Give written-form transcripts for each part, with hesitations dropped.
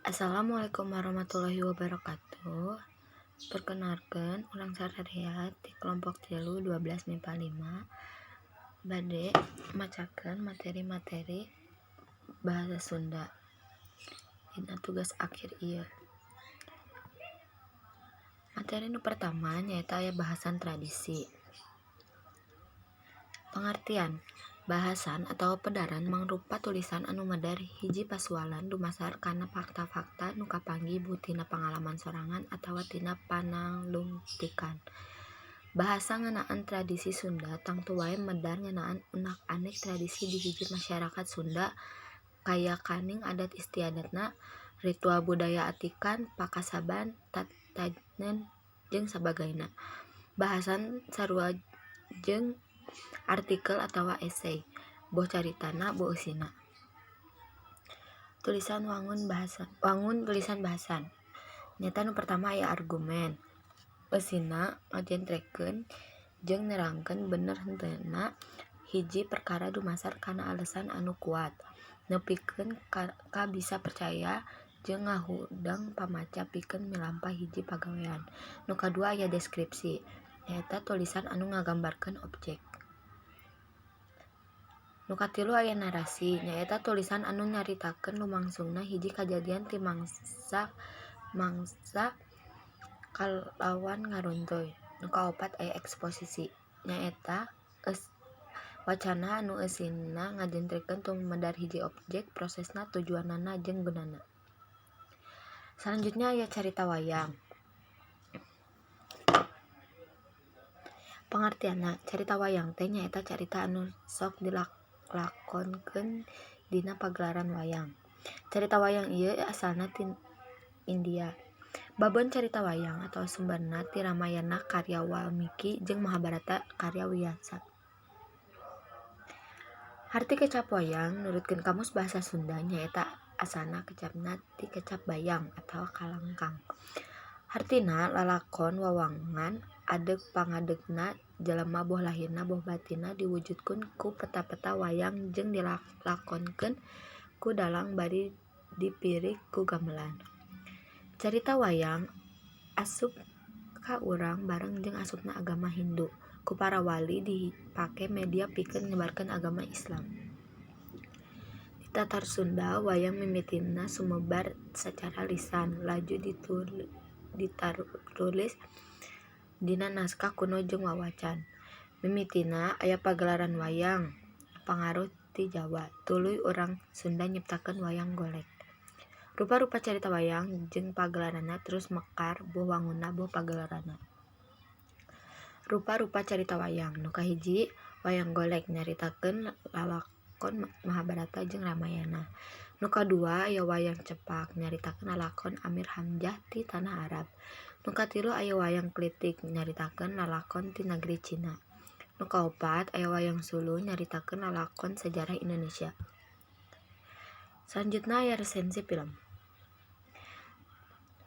Assalamualaikum warahmatullahi wabarakatuh. Perkenalkan, urang sararehat di kelompok 3 12 MIPA 5 bade macakeun materi-materi bahasa Sunda dina tugas akhir ieu. Materi nu pertama nyaeta aya bahasan tradisi. Pengertian: bahasan atau pedaran mangrupa tulisan anu medar hiji pasualan dumasar kana fakta-fakta nu kapanggih tina pangalaman sorangan atawa tina pananglungtikan. Bahasa ngeunaan tradisi Sunda tangtu wae medar ngeunaan unak-anik tradisi di hiji masyarakat Sunda kaya kaning adat istiadatna, ritual budaya atikan, pakasaban, tatanen, jeung sabagaina. Bahasan sarua jeung artikel atawa esei, boh caritana, boh eusina. Wangun tulisan bahasan. Nyata nu pertama aya argumen. Eusina ngajentrekeun jeung nerangkeun bener henteuna hiji perkara dumasar kana alesan anu kuat, nepikeun ka bisa percaya jeung ngahudang pamaca pikeun milampah hiji pagawean. Nu kadua aya deskripsi, nyaeta tulisan anu ngagambarkeun objek. Nu katilu aya narasi, nyaeta tulisan anu nyaritakeun lumangsungna hiji kajadian ti mangsa kalawan ngaruntoy. Nu kaopat aya eksposisi, nyaeta wacana anu eusina ngajentrekeun tumedar hiji objek, prosesna, tujuanana, jeung gunana. Selanjutnya aya carita wayang. Pengertianna, carita wayang teh nyaeta carita anu sok dilakonkeun dina pagelaran wayang. Carita wayang ieu asalna ti India. Babon carita wayang atawa sumberna ti Ramayana karya Walmiki jeung Mahabharata karya Wyasa. Harti kecap wayang nurutkeun Kamus Bahasa Sunda nyaeta asalna kecapna ti kecap bayang atawa kalangkang. Hartina lalakon wawangan adeg pangadegna jalema boh lahirna boh batinna diwujudkeun ku peta-peta wayang jeung dilakonkeun ku dalang bari dipirik ku gamelan. Carita wayang asup ka urang bareng jeung asupna agama Hindu. Ku para wali dipake media pikeun nyebarkeun agama Islam. Di tatar Sunda, wayang mimitina sumebar sacara lisan, laju ditulis dina naskah kuno jeung wawacan. Mimitina aya pagelaran wayang pangaruh ti Jawa. Tuluy urang Sunda nyiptakeun wayang golek. Rupa-rupa carita wayang jeung pagelaranna terus mekar boh wangunna boh pagelaranna. Rupa-rupa carita wayang. Nu kahiji, wayang golek nyaritakeun lalakon Mahabharata jeung Ramayana. Nu kadua aya wayang cepak nyaritakeun lalakon Amir Hamzah ti tanah Arab. Nu katilu aya wayang klitik nyaritakeun lalakon ti negeri Cina. Nu kaopat aya wayang sulu nyaritakeun lalakon sajarah Indonesia. Selanjutna aya resensi film.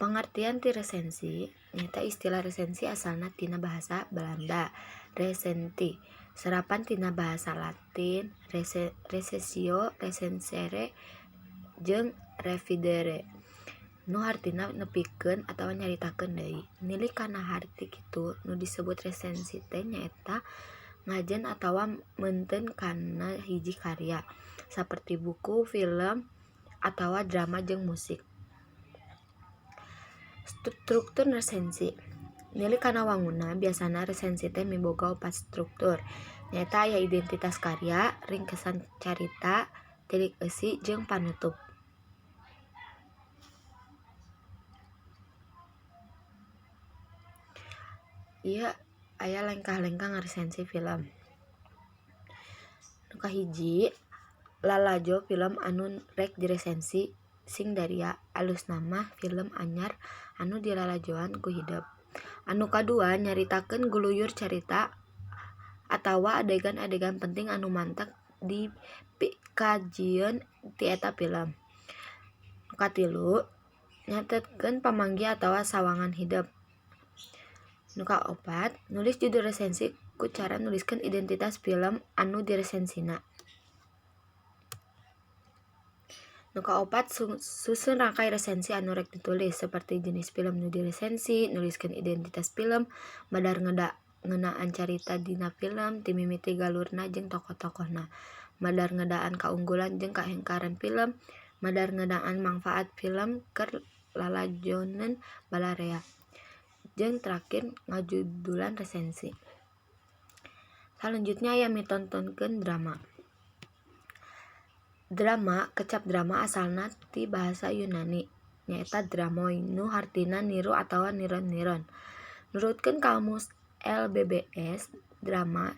Pengertian ti resensi, nyaeta istilah resensi asalna tina basa Belanda, recenti, serapan tina basa Latin, recensio, recensere, jeung revidere. Nu hartina nepikeun atawa nyaritakeun deui. Nilih kana harti kitu nu disebut resensi teh nyaeta ngajen atawa meunteun kana hiji karya, saperti buku, film, atawa drama jeung musik. Struktur resensi. Nilih kana wangunna biasana resensi teh miboga 4 struktur. Nyaeta aya identitas karya, ringkesan carita, tilik eusi, jeung panutup. Ieu aya lengkah-lengkah ngaresensi film. Nu kahiji, lalajo film anu rek diresensi sing Daria alusna mah film anyar anu dilalajoan ku hideup. Anu kadua, nyaritakeun guluyur carita atawa adegan-adegan penting anu mantak dikajieun ti eta film. Nu katilu, nyatetkeun pamanggih atawa sawangan hideup. Nu kaopat, nulis judul resensi ku cara nuliskeun identitas film anu diresensina. Nu kaopat susun rangkai resensi anu rek ditulis seperti jenis film nu diresensi, nuliskeun identitas film, madar ngeunaan carita dina film, ti mimiti galurna jeung tokoh-tokohna, madar ngeudaan kaunggulan jeung kahengkaran film, madar ngeudaan mangfaat film keur lalajoneun balarea, jeung terakhir ngajudulan resensi. Selanjutnya aya mitontonkeun drama. Drama kecap drama asalna ti bahasa Yunani nyaeta dramoi nu hartina niru atawa niron-niron. Nurutkeun kamus LBBS, drama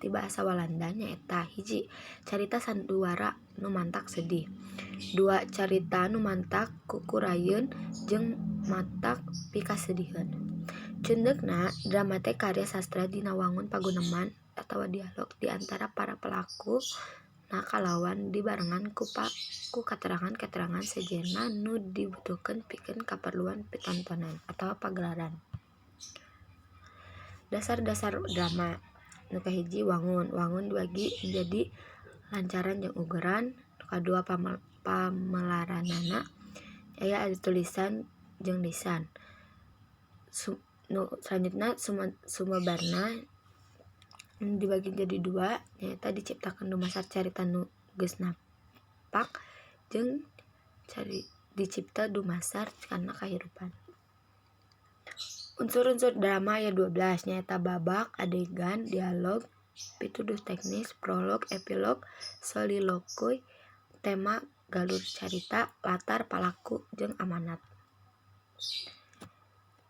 ti bahasa Walanda nyaeta 1. Carita sandiwara nu mantak sedih. 2. Carita nu mantak kukurayeun jeung matak pikasediheun. Cundeukna, drama teh karya sastra dina wangun paguneman atawa dialog di antara para pelaku kalawan dibarengan ku katerangan-katerangan sejenna nu dibutuhkeun pikeun kaperluan pitontonan atawa pagelaran. Dasar-dasar drama. Nu kahiji wangun. Wangun dibagi menjadi lancaran jeung ugeran. Nu kadua pamelaranana. Aya tulisan jeung lisan. Selanjutnya sumebarna dibagi jadi 2, nyaeta diciptakeun dumasar carita nu geus napak jeung dicipta dumasar kana kahirupan. Unsur-unsur drama aya 12, nyaeta babak, adegan, dialog, pituduh teknis, prolog, epilog, soliloquy, tema, galur carita, latar, palaku, jeung amanat.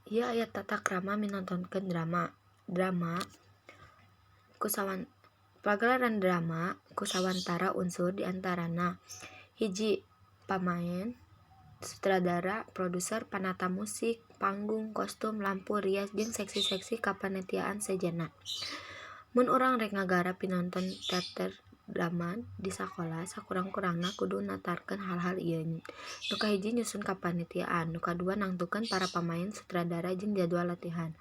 Ieu aya tata krama minontonkeun drama. Pagelaran drama kusawantara unsur diantarana 1. Pamaen, sutradara, produser, panata musik, panggung, kostum, lampu, rias, jeung seksi-seksi kapanitiaan sejenna. Mun urang rek ngagarap pinonton teater drama di sakola, sakurang-kurangna kudu natarkeun hal-hal ieu. Nu kahiji nyusun kapanitiaan, nu kadua nangtukeun para pamaen, sutradara, jeung jadwal latihan.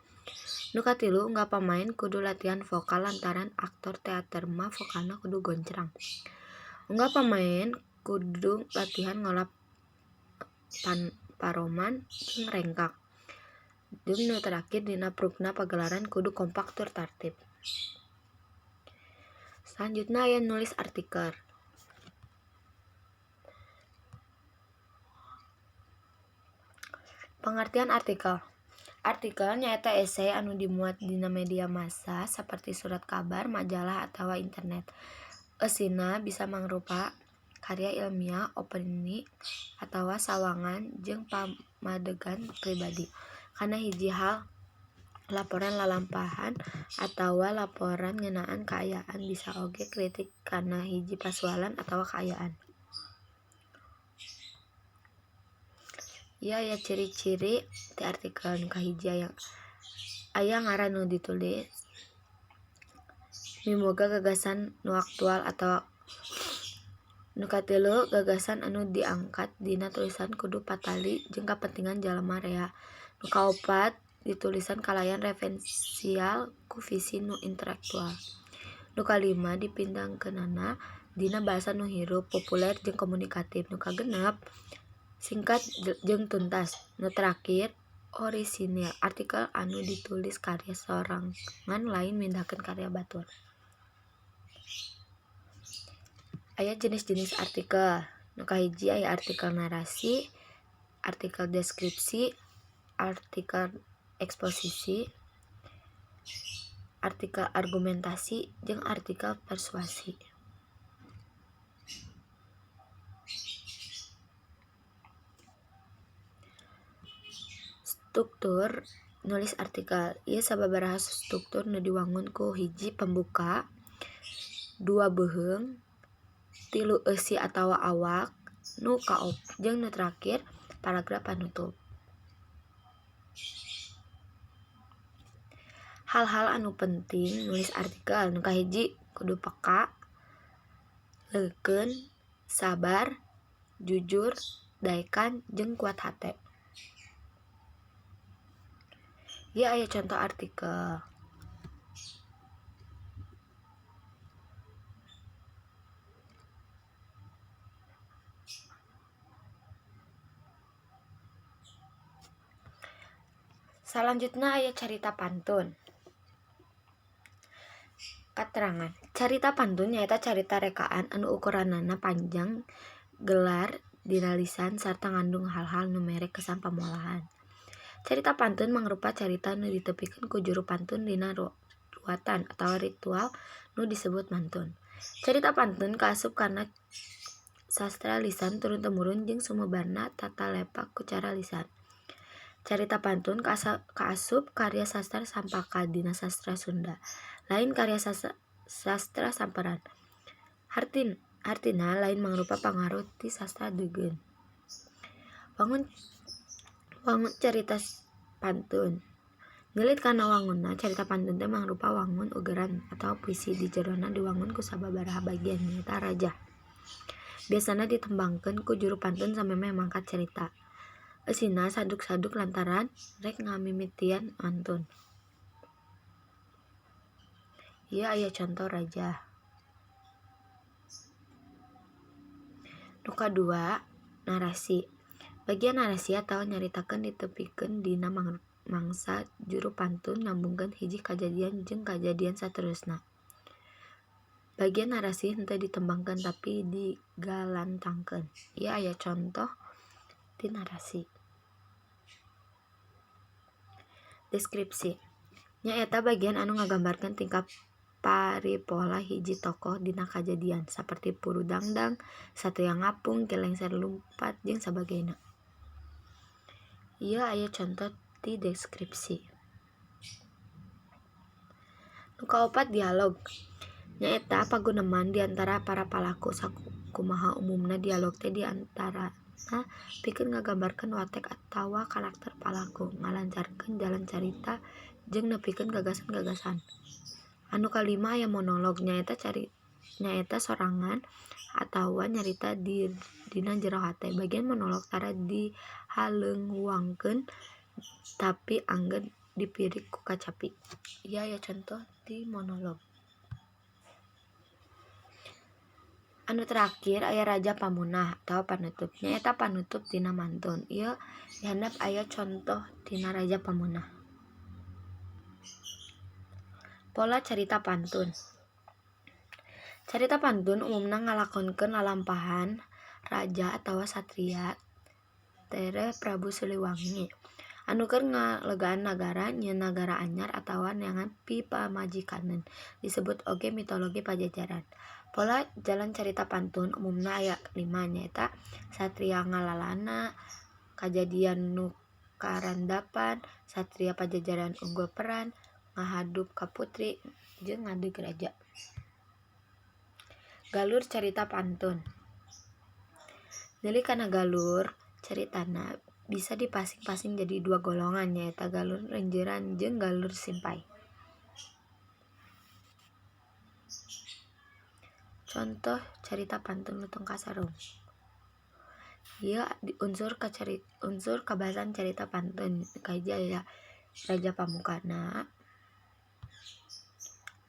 Nu katilu unggal pamaen kudu latihan vokal lantaran aktor teater mah vokalna kudu goncrang. Unggal pamaen kudu latihan ngolah paroman jeung rengkak. Jeung nu terakhir dina prukna pagelaran kudu kompak tur tartib. Selanjutnya aya nulis artikel. Pengertian artikel. Artikel nyaeta esei anu dimuat dina media massa saperti surat kabar, majalah, atawa internet. Eusina bisa mangrupa karya ilmiah, opini, atawa sawangan jeung pamadegan pribadi. Kana hiji hal, laporan lalampahan atawa laporan ngeunaan kaayaan, bisa oge kritik kana hiji pasualan atawa kaayaan. Ieu aya ciri-ciri ti artikel. Nu kahiji aya ngaran nu ditulis, miboga gagasan nu aktual atawa nu katilu gagasan anu diangkat dina tulisan kudu patali jeung kapentingan jalema rea. Nu kaopat ditulisan kalayan referensial ku visi nu intelektual. Nu kalima dipindangkeunana dina basa nu hirup, populer, jeung komunikatif. Nu kagenep singkat jeung tuntas. Nu terakhir orisinil, artikel anu ditulis karya sorangan lain mindahkeun karya batur. Aya jenis-jenis artikel. Nu kahiji aya artikel narasi, artikel deskripsi, artikel eksposisi, artikel argumentasi, jeung artikel persuasi. Struktur nulis artikel. Ieu sababaraha struktur nu diwangun ku 1. Pembuka, 2. Beuheung, 3. Eusi atawa awak, nu kaop, jeung nu terakhir paragraf panutup. Hal-hal anu penting nulis artikel. Nu kahiji kudu peka, leukeun, sabar, jujur, daekan, jeung kuat hate. Ieu aya contoh artikel. Selanjutnya aya carita pantun. Katerangan. Carita pantun nyaeta carita rekaan anu ukuranana panjang, gelar, dina lisan, sarta ngandung hal-hal nu mere kesan pamolahan. Carita pantun mangrupa carita nu ditepikeun ku juru pantun dina ruatan atawa ritual nu disebut mantun. Carita pantun kaasup kana sastra lisan turun-temurun jeung sumebarna tata lepak ku cara lisan. Carita pantun kaasup karya sastra sampaka dina sastra Sunda, lain karya sastra samperan. Hartina lain mangrupa pangaruh ti sastra Degeun. Wangun carita pantun. Ngelit kana wangunna, carita pantun teh mangrupa wangun ugeran atawa puisi di jerona diwangun ku sababaraha bagian nyaeta raja. Biasana ditembangkeun ku juru pantun samemeh mangkat cerita. Eusina saduk-saduk lantaran rek ngamimitian mantun. Ieu aya conto raja. Nu kadua, narasi. Bagian narasi atawa nyaritakeun ditepikeun dina mangsa juru pantun nyambungkeun hiji kajadian jeung kajadian saterusna. Bagian narasi henteu ditembangkeun tapi digalantangkeun. Ieu aya contoh ti narasi. Deskripsi. Nyaeta bagian anu ngagambarkeun tingkah paripola hiji tokoh dina kajadian saperti Puru Dangdang, Satria Ngapung, Ki Lengser Lumpat jeung sabagayna. Ieu aya contoh ti deskripsi. Nu kaopat, dialog. Nyaeta paguneman di antara para palaku sakumaha umumna dialog teh di antarana pikeun ngagambarkeun watek atawa karakter palaku, ngalancarkeun jalan carita jeung nepikeun gagasan-gagasan. Anu kalima aya monolog. Nyaeta sorangan atawa nyarita dina jero hate. Bagian monolog tara dihaleungwangkeun tapi angger dipirik ku kacapi. Ieu aya contoh ti monolog. Anu terakhir aya raja pamunah atawa panutup. Nyaeta panutup dina mantun. Ieu dihandap aya contoh tina raja pamunah. Pola carita pantun. Carita pantun umumna ngalakonkeun lalampahan raja atawa satria tere Prabu Siliwangi anu keur ngalegaan nagara, nyieun nagara anyar atawa neangan pipamajikaneun. Disebut oge mitologi Pajajaran. Pola jalan carita pantun umumna aya 5, nyaeta satria ngalalana, kajadian nu karandapan, satria Pajajaran unggul peran, ngahadup ka putri, jeung ngadeg raja. Galur carita pantun. Neuli kana galur caritana bisa dipasing-pasing jadi 2 golongan, nyaeta galur renjeuran jeung galur simpai. Contoh carita pantun Lutung Kasarung. Ieu unsur kabahasan carita pantun. Kahiji aya raja pamukana,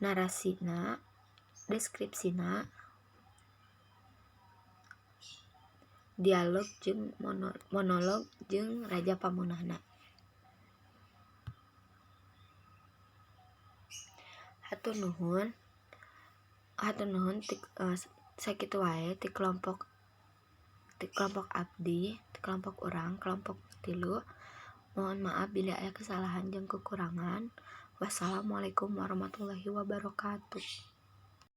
narasina, deskripsina, dialog jeung monolog jeung raja pamunahna. Hatur nuhun sakitu wae ti kelompok abdi, ti kelompok urang, kelompok 3. Mohon maaf bila aya kesalahan jeung kekurangan. Wassalamualaikum warahmatullahi wabarakatuh.